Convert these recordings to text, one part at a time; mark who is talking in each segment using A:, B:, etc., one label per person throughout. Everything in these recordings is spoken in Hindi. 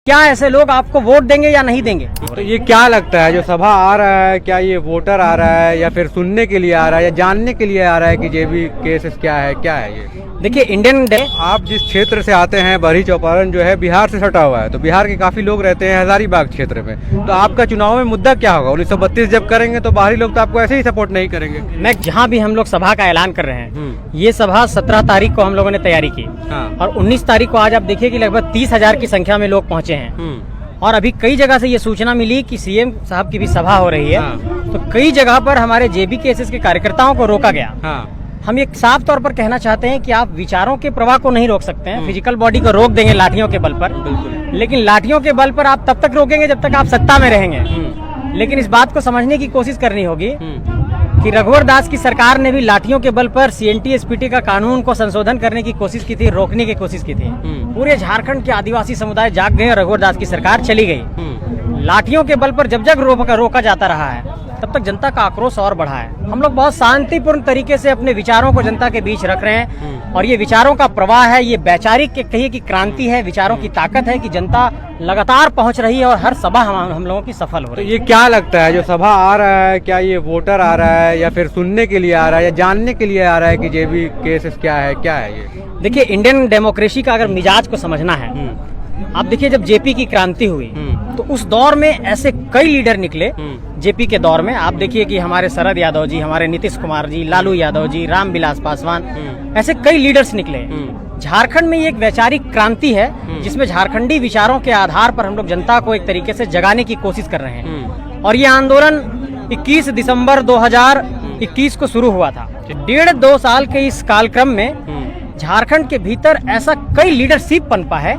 A: क्या ऐसे लोग आपको वोट देंगे या नहीं देंगे?
B: तो ये क्या लगता है जो सभा आ रहा है, क्या ये वोटर आ रहा है या फिर सुनने के लिए आ रहा है या जानने के लिए आ रहा है कि जेबी केसेस क्या है ये?
A: देखिए इंडियन
B: आप जिस क्षेत्र से आते हैं, बरही चौपारण जो है बिहार से सटा हुआ है, तो बिहार के काफी लोग रहते हैं हजारीबाग क्षेत्र में, तो आपका चुनाव में मुद्दा क्या होगा? 1932 जब करेंगे तो बाहरी लोग तो आपको ऐसे ही सपोर्ट नहीं करेंगे।
A: मैं जहाँ भी हम लोग सभा का ऐलान कर रहे हैं, ये सभा 17 तारीख को हम लोगों ने तैयारी की और 19 तारीख को आज आप देखिए कि लगभग 30,000 की संख्या में लोग पहुँचे हैं। और अभी कई जगह से ये सूचना मिली कि सीएम साहब की भी सभा हो रही है, तो कई जगह पर हमारे जेबी केसेस के कार्यकर्ताओं को रोका गया। हम एक साफ तौर पर कहना चाहते हैं कि आप विचारों के प्रवाह को नहीं रोक सकते हैं, फिजिकल बॉडी को रोक देंगे लाठियों के बल पर, लेकिन लाठियों के बल पर आप तब तक रोकेंगे जब तक आप सत्ता में रहेंगे। लेकिन इस बात को समझने की कोशिश करनी होगी कि रघुवर दास की सरकार ने भी लाठियों के बल पर सीएनटी एसपीटी का कानून को संशोधन करने की कोशिश की थी, रोकने की कोशिश की थी। पूरे झारखंड के आदिवासी समुदाय जाग गए और रघुवर दास की सरकार चली गई। लाठियों के बल पर जब जब रोका जाता रहा है तब तक जनता का आक्रोश और बढ़ा है। हम लोग बहुत शांतिपूर्ण तरीके से अपने विचारों को जनता के बीच रख रहे हैं और ये विचारों का प्रवाह है, ये वैचारिक कहिए कि क्रांति है, विचारों की ताकत है कि जनता लगातार पहुंच रही है और हर सभा हम लोगों की सफल हो रही है।
B: तो ये क्या लगता है जो सभा आ रहा है, क्या ये वोटर आ रहा है या फिर सुनने के लिए आ रहा है या जानने के लिए आ रहा है कि जेबी केसेस क्या है ये?
A: देखिए इंडियन डेमोक्रेसी का अगर मिजाज को समझना है, आप देखिए जब जेपी की क्रांति हुई तो उस दौर में ऐसे कई लीडर निकले। जेपी के दौर में आप देखिए कि हमारे शरद यादव जी, हमारे नीतीश कुमार जी, लालू यादव जी, रामविलास पासवान, ऐसे कई लीडर्स निकले। झारखंड में ये एक वैचारिक क्रांति है जिसमें झारखंडी विचारों के आधार पर हम लोग जनता को एक तरीके से जगाने की कोशिश कर रहे हैं। और ये आंदोलन 21 दिसंबर 2021 को शुरू हुआ था। 1.5-2 साल के इस कालक्रम में झारखंड के भीतर ऐसा कई लीडरशिप पनपा है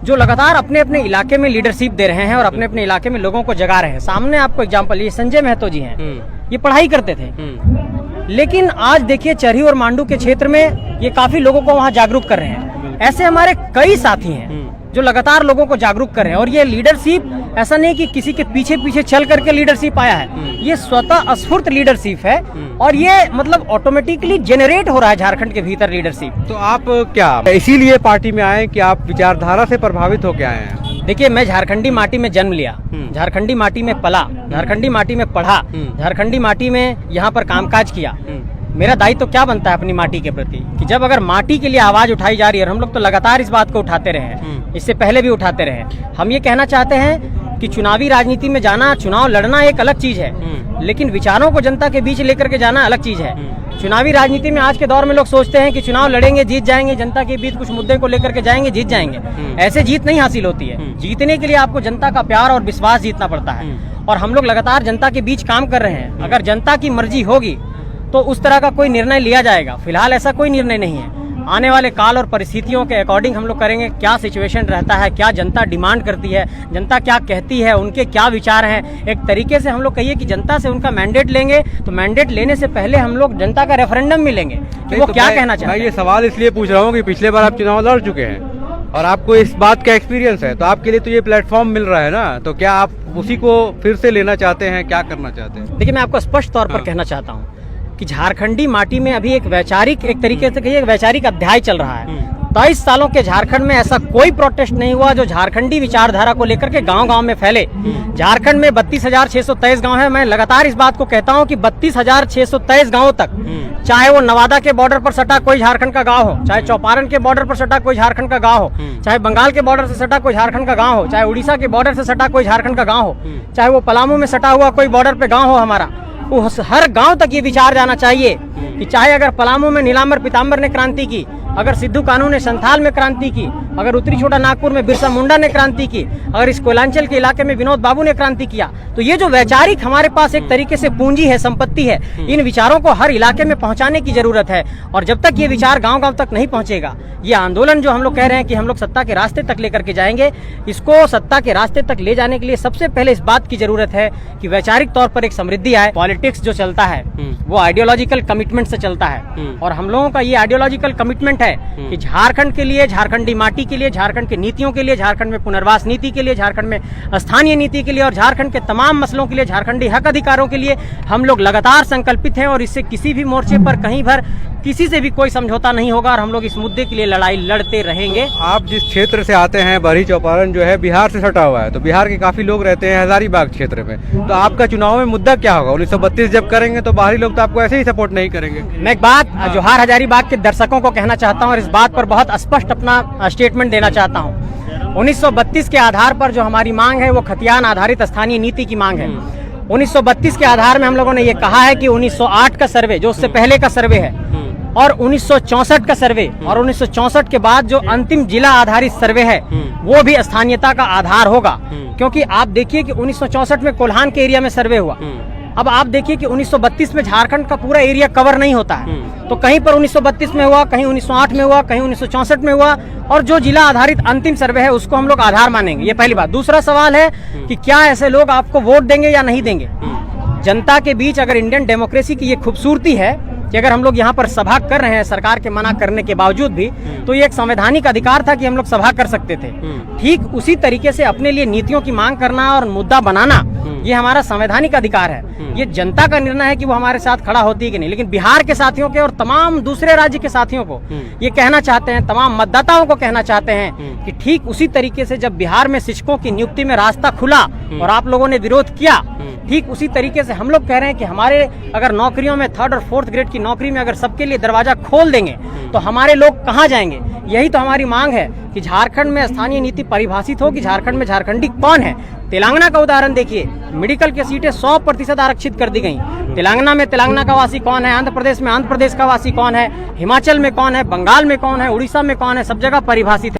A: जो लगातार अपने अपने इलाके में लीडरशिप दे रहे हैं और अपने अपने इलाके में लोगों को जगा रहे हैं। सामने आपको एग्जांपल, ये संजय महतो जी हैं, ये पढ़ाई करते थे, लेकिन आज देखिए चरही और मांडू के क्षेत्र में ये काफी लोगों को वहाँ जागरूक कर रहे हैं। ऐसे हमारे कई साथी हैं जो लगातार लोगों को जागरूक कर रहे हैं। और ये लीडरशिप ऐसा नहीं कि किसी के पीछे पीछे चल करके लीडरशिप आया है, ये स्वतः स्फूर्त लीडरशिप है और ये मतलब ऑटोमेटिकली जेनरेट हो रहा है झारखंड के भीतर लीडरशिप।
B: तो आप क्या इसीलिए पार्टी में आए कि आप विचारधारा से प्रभावित होकर आए हैं?
A: देखिए मैं झारखंडी माटी में जन्म लिया, झारखंडी माटी में पला, झारखंडी माटी में पढ़ा, झारखंडी माटी में यहाँ पर कामकाज किया। मेरा दायित्व तो क्या बनता है अपनी माटी के प्रति कि जब अगर माटी के लिए आवाज उठाई जा रही है, और हम लोग तो लगातार इस बात को उठाते रहे हैं, इससे पहले भी उठाते रहे, हम ये कहना चाहते हैं कि चुनावी राजनीति में जाना, चुनाव लड़ना एक अलग चीज है, लेकिन विचारों को जनता के बीच लेकर के जाना अलग चीज है। चुनावी राजनीति में आज के दौर में लोग सोचते हैं कि चुनाव लड़ेंगे, जीत जाएंगे, जनता के बीच कुछ मुद्दे को लेकर के जाएंगे, जीत जाएंगे। ऐसे जीत नहीं हासिल होती है। जीतने के लिए आपको जनता का प्यार और विश्वास जीतना पड़ता है और हम लोग लगातार जनता के बीच काम कर रहे हैं। अगर जनता की मर्जी होगी तो उस तरह का कोई निर्णय लिया जाएगा। फिलहाल ऐसा कोई निर्णय नहीं है। आने वाले काल और परिस्थितियों के अकॉर्डिंग हम लोग करेंगे, क्या सिचुएशन रहता है, क्या जनता डिमांड करती है, जनता क्या कहती है, उनके क्या विचार हैं। एक तरीके से हम लोग कहिए कि जनता से उनका मैंडेट लेंगे, तो मैंडेट लेने से पहले हम लोग जनता का रेफरेंडम में लेंगे कि वो क्या कहना चाहते हैं।
B: ये सवाल इसलिए पूछ रहा हूँ कि पिछले बार आप चुनाव लड़ चुके हैं और आपको इस बात का एक्सपीरियंस है, तो आपके लिए तो ये प्लेटफॉर्म मिल रहा है ना, तो क्या आप उसी को फिर से लेना चाहते हैं, क्या करना चाहते हैं?
A: देखिए मैं आपको स्पष्ट तौर पर कहना चाहता हूँ कि झारखंडी माटी में अभी एक वैचारिक, एक तरीके से कहिए वैचारिक अध्याय चल रहा है। 23 सालों के झारखंड में ऐसा कोई प्रोटेस्ट नहीं हुआ जो झारखंडी विचारधारा को लेकर के गांव-गांव में फैले। झारखंड में 32,623 गांव है। मैं लगातार इस बात को कहता हूं कि 32,623 गांवों तक, चाहे वो नवादा के बॉर्डर पर सटा कोई झारखंड का गांव हो, चाहे चौपारण के बॉर्डर पर सटा कोई झारखंड का गांव हो, चाहे बंगाल के बॉर्डर से सटा कोई झारखंड का गांव हो, चाहे उड़ीसा के बॉर्डर से सटा कोई झारखंड का गांव हो, चाहे वो पलामू में सटा हुआ कोई बॉर्डर पे गाँव हो हमारा, हर गांव तक ये विचार जाना चाहिए कि चाहे अगर पलामू में नीलांबर पीताम्बर ने क्रांति की, अगर सिद्धू कानू ने संथाल में क्रांति की, अगर उत्तरी छोटा नागपुर में बिरसा मुंडा ने क्रांति की, अगर इस कोयलांचल के इलाके में विनोद बाबू ने क्रांति किया, तो ये जो वैचारिक हमारे पास एक तरीके से पूंजी है, संपत्ति है, इन विचारों को हर इलाके में पहुंचाने की जरूरत है। और जब तक ये विचार गांव-गांव तक नहीं पहुंचेगा, ये आंदोलन जो हम लोग कह रहे हैं कि हम लोग सत्ता के रास्ते तक लेकर के जाएंगे, इसको सत्ता के रास्ते तक ले जाने के लिए सबसे पहले इस बात की जरूरत है कि वैचारिक तौर पर एक समृद्धि आए। पॉलिटिक्स जो चलता है वो आइडियोलॉजिकल कमिटमेंट से चलता है और हम लोगों का ये आइडियोलॉजिकल कमिटमेंट है कि झारखंड के लिए, झारखंडी माटी के लिए, झारखंड की नीतियों के लिए, झारखंड में पुनर्वास नीति के लिए, झारखंड में स्थानीय नीति के लिए और झारखंड के तमाम मसलों के लिए, झारखंडी हक अधिकारों के लिए हम लोग लगातार संकल्पित हैं। और इससे किसी भी मोर्चे पर कहीं भर किसी से भी कोई समझौता नहीं होगा और हम लोग इस मुद्दे के लिए लड़ाई लड़ते रहेंगे।
B: आप जिस क्षेत्र से आते हैं, बरही चौपारण जो है बिहार से सटा हुआ है, तो बिहार के काफी लोग रहते हैं हजारीबाग क्षेत्र में, तो आपका चुनाव में मुद्दा क्या होगा? 1932 जब करेंगे तो बाहरी लोग तो आपको ऐसे ही सपोर्ट नहीं करेंगे।
A: मैं एक बात जोहार हजारीबाग के दर्शकों को कहना चाहता हूं और इस बात पर बहुत स्पष्ट अपना स्टेटमेंट देना चाहता हूं। 1932 के आधार पर जो हमारी मांग है वो खतियान आधारित स्थानीय नीति की मांग है। 1932 के आधार में हम लोगों ने ये कहा है कि 1908 का सर्वे जो उससे पहले का सर्वे है और 1964 का सर्वे और 1964 के बाद जो अंतिम जिला आधारित सर्वे है वो भी स्थानीयता का आधार होगा। क्योंकि आप देखिए कि 1964 में कोल्हान के एरिया में सर्वे हुआ। अब आप देखिए कि 1932 में झारखंड का पूरा एरिया कवर नहीं होता है, तो कहीं पर 1932 में हुआ, कहीं 1908 में हुआ, कहीं 1964 में हुआ, और जो जिला आधारित अंतिम सर्वे है उसको हम लोग आधार मानेंगे। ये पहली बात। दूसरा सवाल है कि क्या ऐसे लोग आपको वोट देंगे या नहीं देंगे। जनता के बीच अगर इंडियन डेमोक्रेसी की ये खूबसूरती है कि अगर हम लोग यहाँ पर सभा कर रहे हैं सरकार के मना करने के बावजूद भी, तो ये एक संवैधानिक अधिकार था कि हम लोग सभा कर सकते थे। ठीक उसी तरीके से अपने लिए नीतियों की मांग करना और मुद्दा बनाना ये हमारा संवैधानिक अधिकार है। ये जनता का निर्णय है कि वो हमारे साथ खड़ा होती है कि नहीं। लेकिन बिहार के साथियों के और तमाम दूसरे राज्य के साथियों को ये कहना चाहते हैं, तमाम मतदाताओं को कहना चाहते हैं कि ठीक उसी तरीके से जब बिहार में शिक्षकों की नियुक्ति में रास्ता खुला और आप लोगों ने विरोध किया, ठीक उसी तरीके से हम लोग कह रहे हैं कि हमारे अगर नौकरियों में 3rd और 4th ग्रेड की नौकरी में अगर सबके लिए दरवाजा खोल देंगे तो हमारे लोग कहाँ जाएंगे। यही तो हमारी मांग है कि झारखंड में स्थानीय नीति परिभाषित हो कि झारखंड में झारखंडी कौन है। तेलंगाना का उदाहरण देखिए, मेडिकल की सीटें 100% आरक्षित कर दी गई। तेलंगाना में तेलंगाना का वासी कौन है, आंध्र प्रदेश में आंध्र प्रदेश का वासी कौन है, हिमाचल में कौन है, बंगाल में कौन है, उड़ीसा में कौन है, सब जगह परिभाषित है।